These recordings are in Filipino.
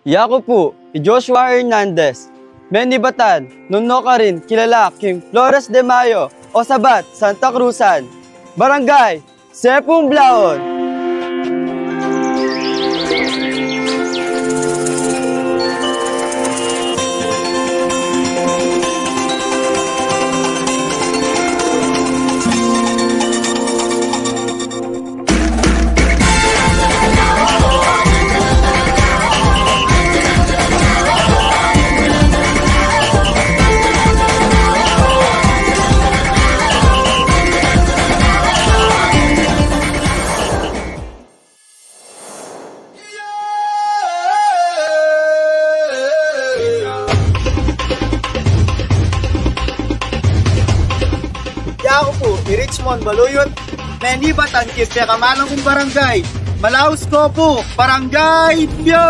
Yako po, Joshua Hernandez. Manny Batan, Nuno ka rin, kilala King Flores de Mayo, o Sabat, Santa Cruzan. Barangay, Sepung Blaon. Ako po, Richmond Baluyot, Manny Batan, Kipya Kamalang kong barangay, Malaus ko po, Barangay Pyo!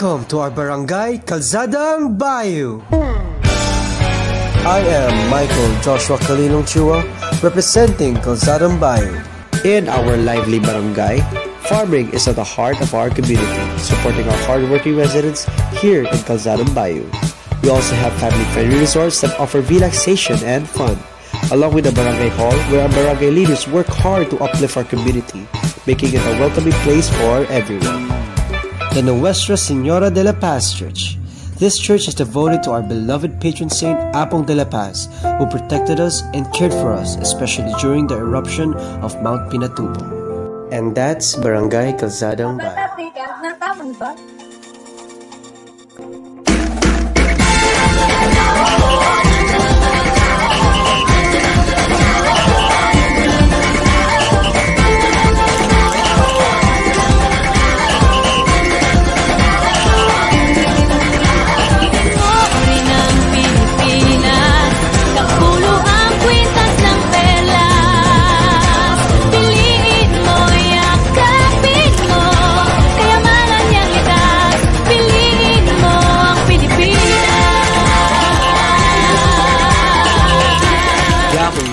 Welcome to our barangay, Calzadang Bayou. I am Michael Joshua Kalinong Chua, representing Calzadang Bayou. In our lively barangay, farming is at the heart of our community, supporting our hardworking residents here in Calzadang Bayou. We also have family-friendly resorts that offer relaxation and fun, along with the barangay hall where our barangay leaders work hard to uplift our community, making it a welcoming place for everyone. The Nuestra Senora de la Paz Church. This church is devoted to our beloved patron saint Apong de la Paz, who protected us and cared for us, especially during the eruption of Mount Pinatubo. And that's Barangay Calzadang Bayou.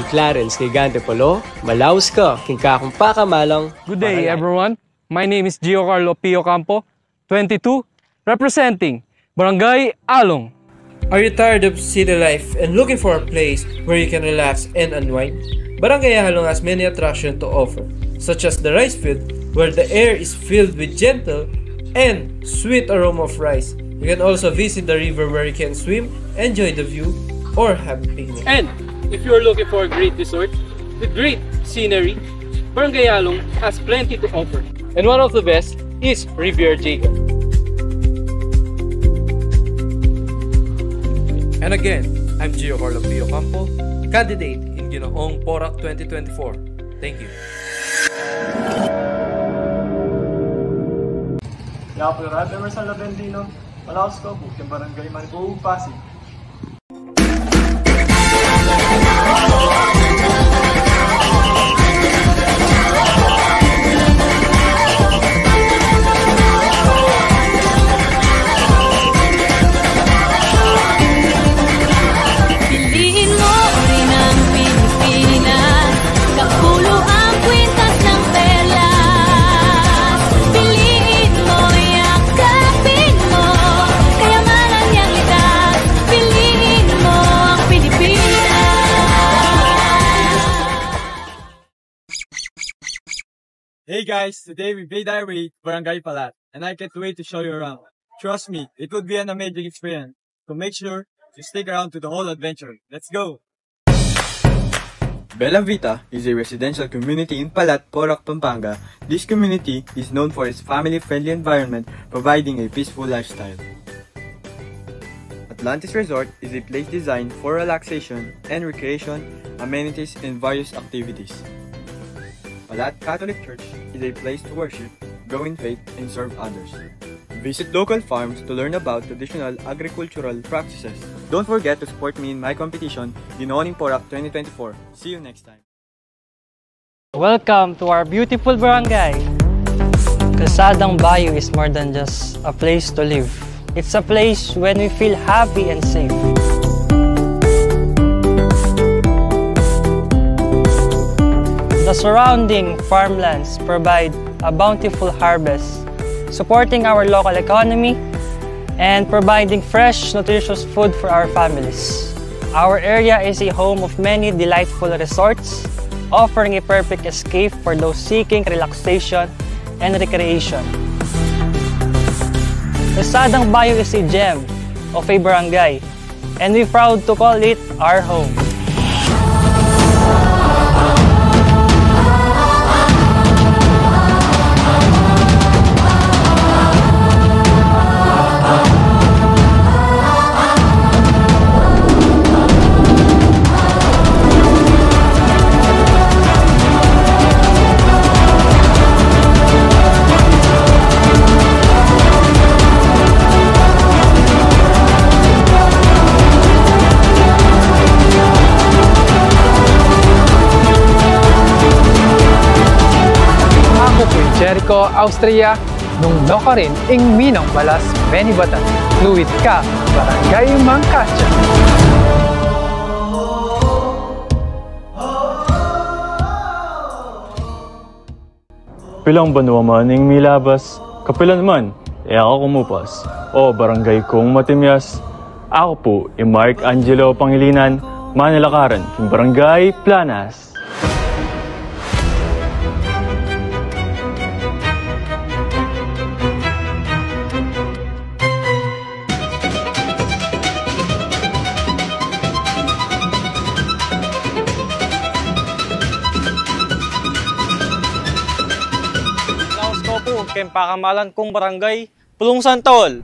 Clarence Gigante Polo, Malaus ka, Kingkakong Pakamalang. Good day, everyone. My name is Gio Carlo Pio Campo, 22, representing Barangay Along. Are you tired of city life and looking for a place where you can relax and unwind? Barangay Along has many attractions to offer, such as the rice field, where the air is filled with gentle and sweet aroma of rice. You can also visit the river where you can swim, enjoy the view, or have a picnic. And if you're looking for a great resort with great scenery, Barangay Along has plenty to offer. And one of the best is Riviera Jacob. And again, I'm Gio Carlo Pio Campo, candidate in Ginoong Porac 2024. Thank you. Yapo Rad Emerson Lavendino, Malaus ko po, Barangay Manipuong Pasig. Hey guys, today we made our way to Barangay Palat, and I can't wait to show you around. Trust me, it would be an amazing experience, so make sure to stick around to the whole adventure. Let's go! Bella Vita is a residential community in Palat, Porac, Pampanga. This community is known for its family-friendly environment, providing a peaceful lifestyle. Atlantis Resort is a place designed for relaxation and recreation, amenities, and various activities. Palat Catholic Church is a place to worship, grow in faith, and serve others. Visit local farms to learn about traditional agricultural practices. Don't forget to support me in my competition, Ginoon Porak 2024. See you next time. Welcome to our beautiful barangay. Calzadang Bayu is more than just a place to live. It's a place when we feel happy and safe. The surrounding farmlands provide a bountiful harvest, supporting our local economy and providing fresh, nutritious food for our families. Our area is a home of many delightful resorts, offering a perfect escape for those seeking relaxation and recreation. Calzadang Bayu is a gem of a barangay, and we're proud to call it our home. Jericho, Austria, nung ka rin ing Minang Balas, Menibatan, Fluid ka, Barangay Mangkacha. Pilang banwa man ing milabas, kapilan man, ako kumupas. O barangay kong matimyas, ako po, Mark Angelo Pangilinan, Manilakaran, king Barangay Planas. Kaya pakamalan kong barangay, Pulong Santol.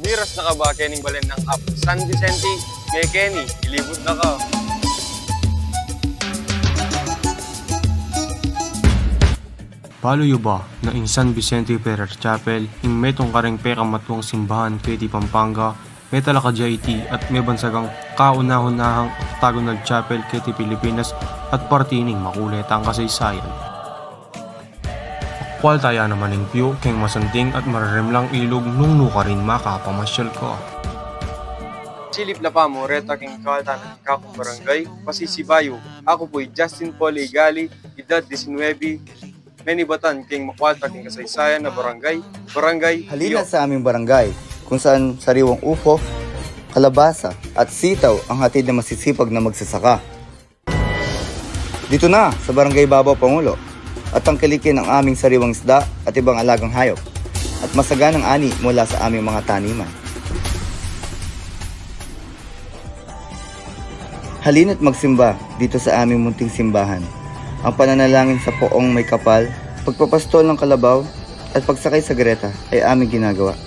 Miras na ka ba kening balen ng Apo San Vicente? Ngay Kenny, ilibot na ka. Paluyo ba na ing San Vicente Ferrer Chapel, ing metong kareng pekamatuang simbahan Keti Pampanga, may talaka JT at may bansagang kaunahunahang octagonal chapel Keti Pilipinas at partining makuletang kasaysayan. Akwal taya naman ng view, keng masanting at mararimlang ilog nung nuka rin makapamasyal ko. Silip na pa mo, reta king kawaltan ng kakong barangay, Pasisibayo. Ako po'y Justin Paul Igali, edad 19, Menibatan king makwalta king kasaysayan na barangay. Halina sa aming barangay, kung saan sariwang upo, kalabasa at sitaw ang hatid na masisipag na magsasaka. Dito na sa Barangay Babaw Pangulo, at tangkilikin ang aming sariwang isda at ibang alagang hayop, at masaganang ani mula sa aming mga taniman. Halina't magsimba dito sa aming munting simbahan. Ang pananalangin sa poong may kapal, pagpapastol ng kalabaw, at pagsakay sa greta ay aming ginagawa.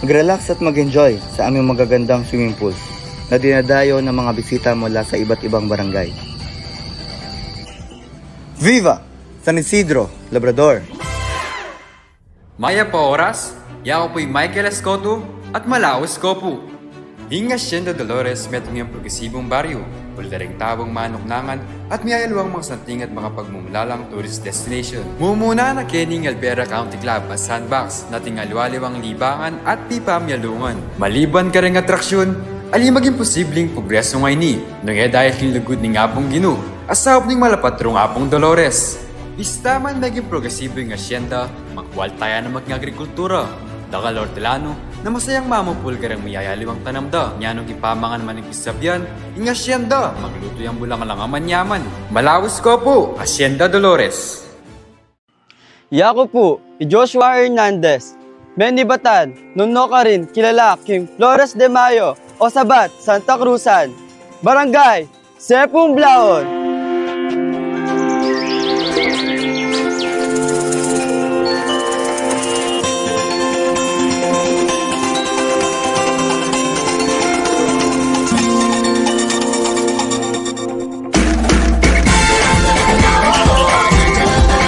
Mag-relax at mag-enjoy sa aming magagandang swimming pools na dinadayo ng mga bisita mula sa iba't ibang barangay. Viva San Isidro, Labrador! Maya pa oras, yako po'y Michael Escoto at Malao Escopo. Hinga Hacienda Dolores metong yung progresibong baryo, puldaring tabong manuknangan at may alawang mga santing at mga pagmumulalang tourist destination. Mumuna na kening Alvera County Club as sandbox na tingalwaliwang libangan at pipamyalungan. Maliban ka ring atraksyon, ali maging posibleng progreso ngay ni, nung dahil kinlugod ni Ngapong Ginu, asawap ning malapatrong Apong Dolores. Istaman naging progresibo yung asyenda, magwaltaya na mag-agrikultura, dagal Hortelano, na masayang mamupulgar ang mayayaliwang tanamda, nyanong ipamangan manipis sabyan, ing asyenda, magluto yung bulang lang amanyaman. Malawis ko po, Hacienda Dolores. Yako po, Joshua Hernandez, Benny Batan, Nuno ka rin, kilala King Flores de Mayo, o Sabat, Santa Cruzan, Barangay, Sepong Blaon.